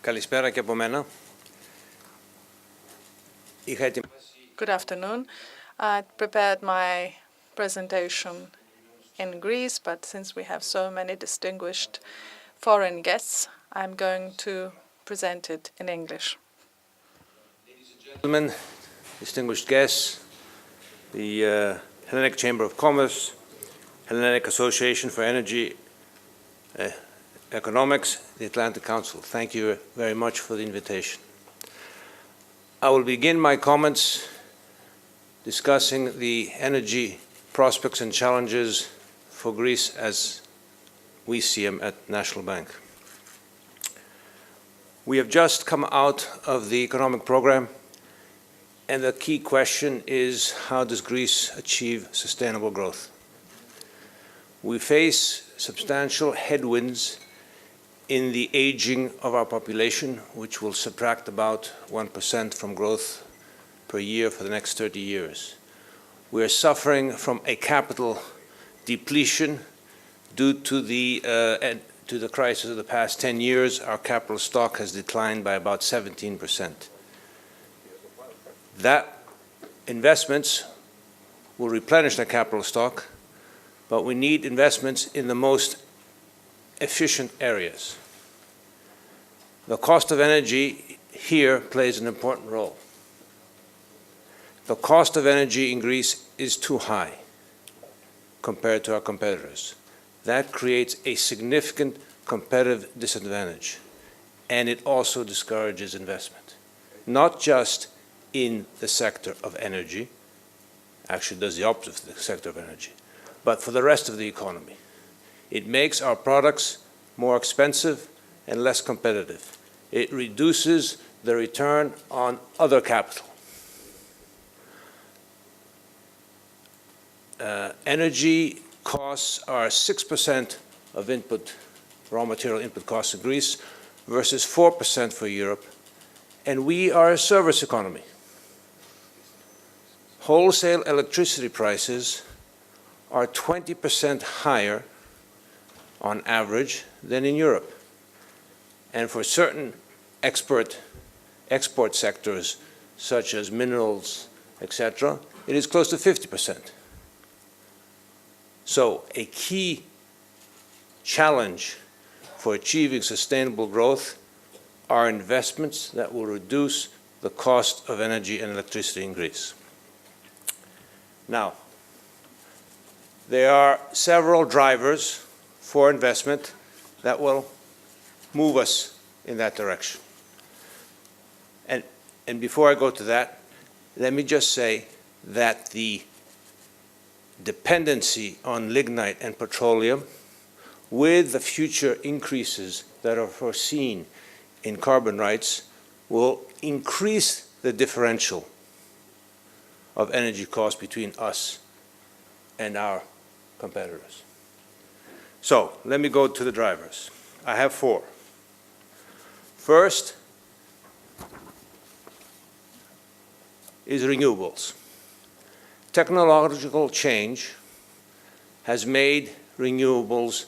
Καλησπέρα και από μένα. Good afternoon. I prepared my presentation in Greece, but since we have so many distinguished foreign guests, I'm going to present it in English. Ladies and gentlemen, distinguished guests, the Hellenic Chamber of Commerce, Hellenic Association for Energy Economics, the Atlantic Council. Thank you very much for the invitation. I will begin my comments discussing the energy prospects and challenges for Greece as we see them at National Bank. We have just come out of the economic program, and the key question is, how does Greece achieve sustainable growth? We face substantial headwinds in the aging of our population, which will subtract about 1% from growth per year for the next 30 years. We are suffering from a capital depletion due to the crisis of the past 10 years. Our capital stock has declined by about 17%. That investments will replenish the capital stock, but we need investments in the most efficient areas. The cost of energy here plays an important role. The cost of energy in Greece is too high compared to our competitors. That creates a significant competitive disadvantage, and it also discourages investment, not just in the sector of energy, actually does the opposite of the sector of energy, but for the rest of the economy. It makes our products more expensive and less competitive. It reduces the return on other capital. Energy costs are 6% of raw material input costs in Greece versus 4% for Europe, and we are a service economy. Wholesale electricity prices are 20% higher on average than in Europe. And for certain export sectors, such as minerals, etc., it is close to 50%. So a key challenge for achieving sustainable growth are investments that will reduce the cost of energy and electricity in Greece. Now, there are several drivers for investment that will move us in that direction. And before I go to that, let me just say that the dependency on lignite and petroleum, with the future increases that are foreseen in carbon rights, will increase the differential of energy costs between us and our competitors. So let me go to the drivers. I have four. First is renewables. Technological change has made renewables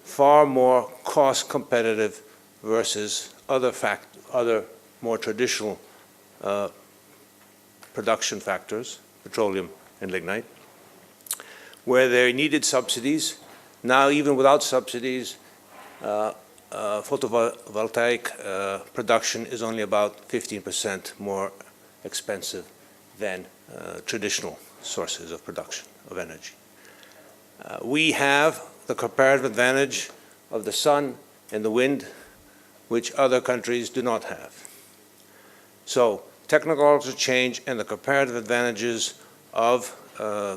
far more cost competitive versus other more traditional production factors, petroleum and lignite, where they needed subsidies. Now, even without subsidies, photovoltaic production is only about 15% more expensive than traditional sources of production of energy. We have the comparative advantage of the sun and the wind, which other countries do not have. So technological change and the comparative advantages of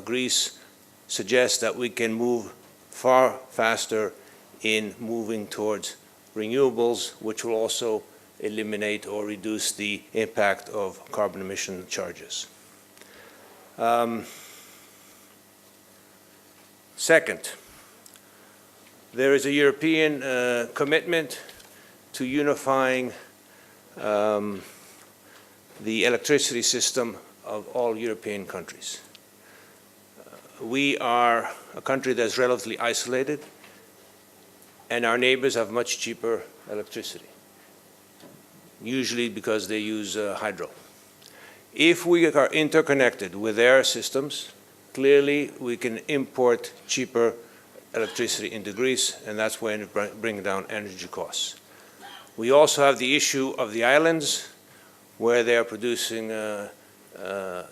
Greece suggest that we can move far faster in moving towards renewables, which will also eliminate or reduce the impact of carbon emission charges. Second, there is a European commitment to unifying the electricity system of all European countries. We are a country that's relatively isolated, and our neighbors have much cheaper electricity. usually because they use hydro. If we are interconnected with their systems, clearly we can import cheaper electricity into Greece, and that's when it brings down energy costs. We also have the issue of the islands, where they are producing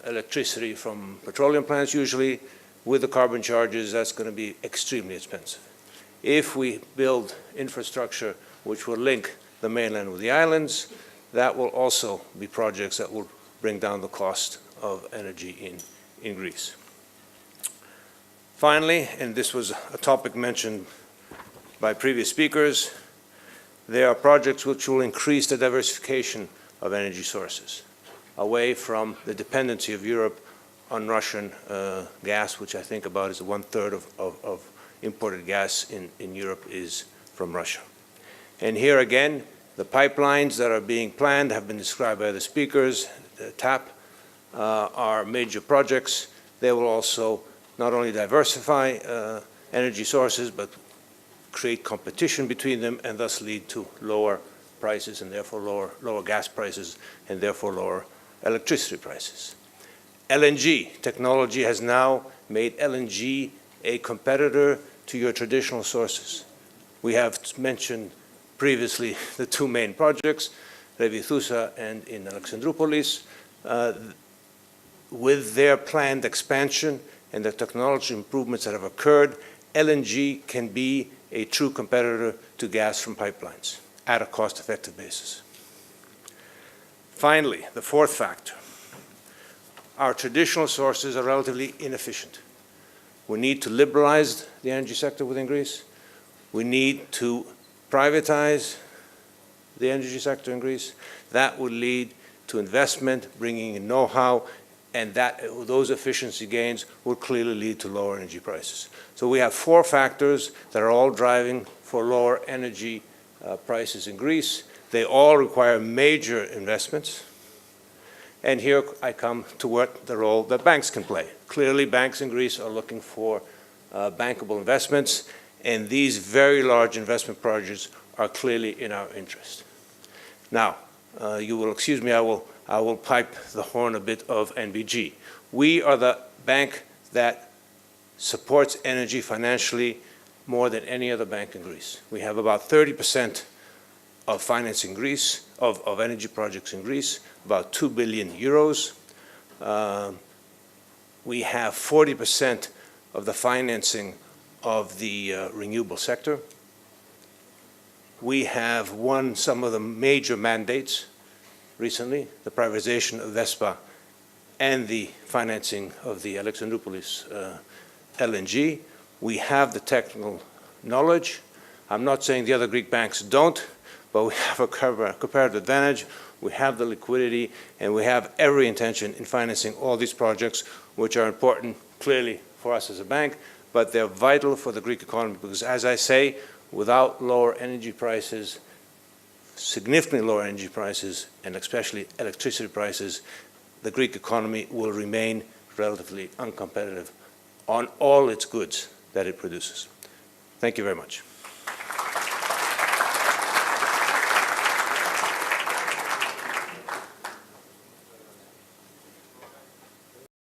electricity from petroleum plants usually. With the carbon charges, that's going to be extremely expensive. If we build infrastructure which will link the mainland with the islands, that will also be projects that will bring down the cost of energy in Greece. Finally, and this was a topic mentioned by previous speakers, there are projects which will increase the diversification of energy sources, away from the dependency of Europe on Russian gas, which I think about is 1/3 of imported gas in Europe is from Russia. And here again, the pipelines that are being planned have been described by the speakers. The TAP are major projects. They will also not only diversify energy sources, but create competition between them and thus lead to lower prices and therefore lower gas prices and therefore lower electricity prices. LNG technology has now made LNG a competitor to your traditional sources. We have mentioned previously the two main projects, Revithousa and in Alexandroupolis. With their planned expansion and the technology improvements that have occurred, LNG can be a true competitor to gas from pipelines at a cost-effective basis. Finally, the fourth factor. Our traditional sources are relatively inefficient. We need to liberalize the energy sector within Greece. We need to privatize the energy sector in Greece. That would lead to investment, bringing in know-how, and those efficiency gains will clearly lead to lower energy prices. So we have four factors that are all driving for lower energy prices in Greece. They all require major investments. And here I come to what the role that banks can play. Clearly, banks in Greece are looking for bankable investments, and these very large investment projects are clearly in our interest. Now, you will excuse me, I will pipe the horn a bit of NBG. We are the bank that supports energy financially more than any other bank in Greece. We have about 30% of financing Greece, of energy projects in Greece, about 2 billion euros. We have 40% of the financing of the renewable sector. We have won some of the major mandates recently, the privatization of Vespa and the financing of the Alexandroupolis LNG. We have the technical knowledge. I'm not saying the other Greek banks don't, but we have a comparative advantage. We have the liquidity, and we have every intention in financing all these projects, which are important, clearly, for us as a bank, but they're vital for the Greek economy because, as I say, without lower energy prices, significantly lower energy prices, and especially electricity prices, the Greek economy will remain relatively uncompetitive on all its goods that it produces. Thank you very much.